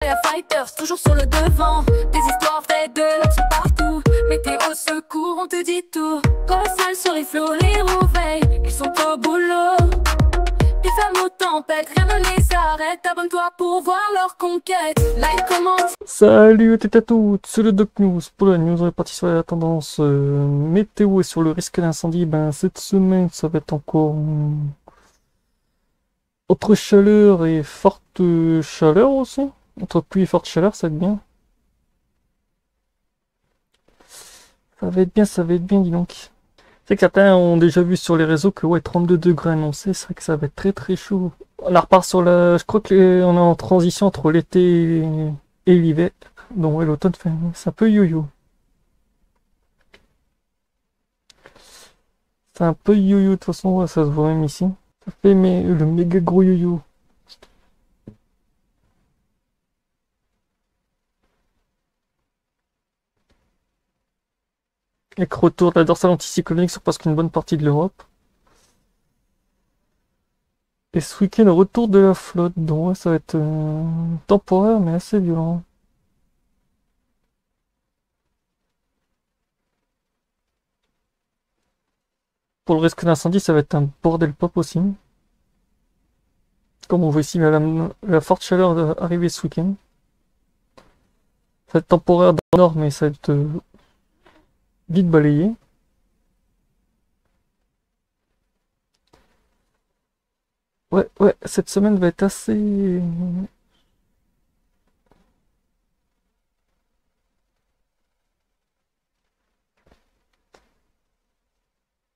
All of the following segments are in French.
firefighters, toujours sur le devant. Des histoires vraies de l'action partout. Météo, secours, on te dit tout. Colossal sur les flots, les rouveilles, ils sont au boulot. Des femmes aux tempêtes, rien ne les arrête. Abonne-toi pour voir leur conquête. Like, commence. Salut à toutes, c'est le Doc News. Pour la news, on est parti sur la tendance météo et sur le risque d'incendie. Ben, cette semaine, ça va être encore entre chaleur et forte chaleur aussi. Entre pluie et forte chaleur, ça va être bien. Ça va être bien, dis donc. C'est que certains ont déjà vu sur les réseaux que ouais, 32 degrés annoncés, c'est vrai que ça va être très chaud. On la repart sur la... Je crois que on est en transition entre l'été et l'hiver. Donc ouais, l'automne, c'est un peu yo-yo. C'est un peu yo-yo, de toute façon, ouais, ça se voit même ici. Ça fait le méga gros yo-yo. Avec retour de la dorsale anticyclonique sur presque une bonne partie de l'Europe. Et ce week-end, retour de la flotte, donc ouais, ça va être temporaire mais assez violent. Pour le risque d'incendie, ça va être un bordel pop aussi. Comme on voit ici, la forte chaleur va arriver ce week-end. Ça va être temporaire dans le nord, mais ça va être vite balayé. Ouais, cette semaine va être assez...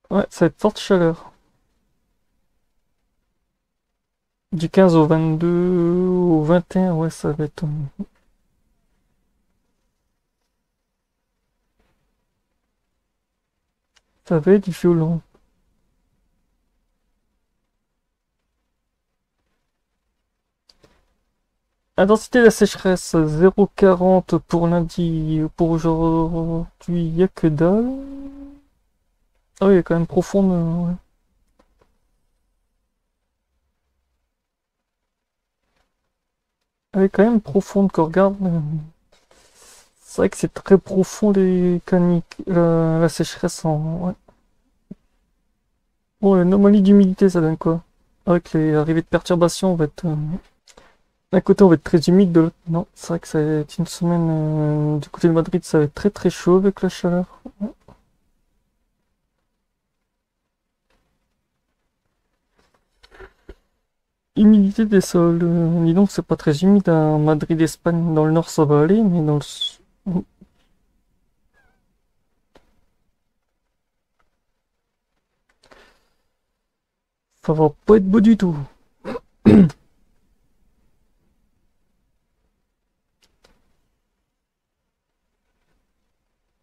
Ouais, ça va être forte chaleur. Du 15 au 22, au 21, ouais, ça va être... Ça va être violent. Intensité de la sécheresse, 0,40 pour lundi. Pour aujourd'hui, il n'y a que dalle. Ah oui, elle est quand même profonde. Ouais. Elle est quand même profonde quand on regarde. C'est vrai que c'est très profond les caniques, la sécheresse ouais. Bon, l'anomalie d'humidité, ça donne quoi? Avec les arrivées de perturbations, on va être... d'un côté, on va être très humide, de l'autre, non. C'est vrai que ça va être une semaine... du côté de Madrid, ça va être très chaud avec la chaleur. Humidité des sols. Dis donc, c'est pas très humide à Madrid, Espagne. Dans le nord, ça va aller, mais dans le... Ça va pas être beau du tout.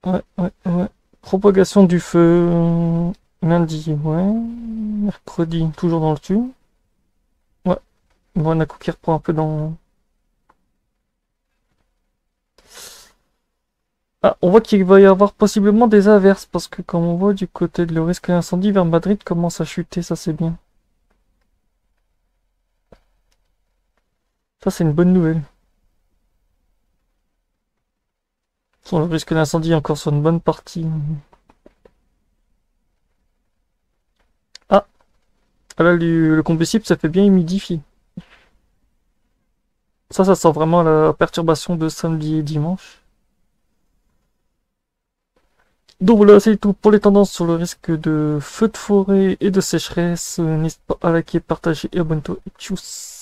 Ouais. Propagation du feu. Lundi, ouais. Mercredi, toujours dans le dessus. Ouais. Bon, coup qui reprend un peu dans... Ah, on voit qu'il va y avoir possiblement des averses, parce que comme on voit du côté de le risque d'incendie vers Madrid commence à chuter, ça c'est bien. Ça c'est une bonne nouvelle. Sur le risque d'incendie encore sur une bonne partie. Ah, là le combustible ça fait bien humidifier. Ça sent vraiment la perturbation de samedi et dimanche. Donc voilà, c'est tout pour les tendances sur le risque de feu de forêt et de sécheresse. N'hésite pas à liker, partager et abonne-toi. Et tchuss!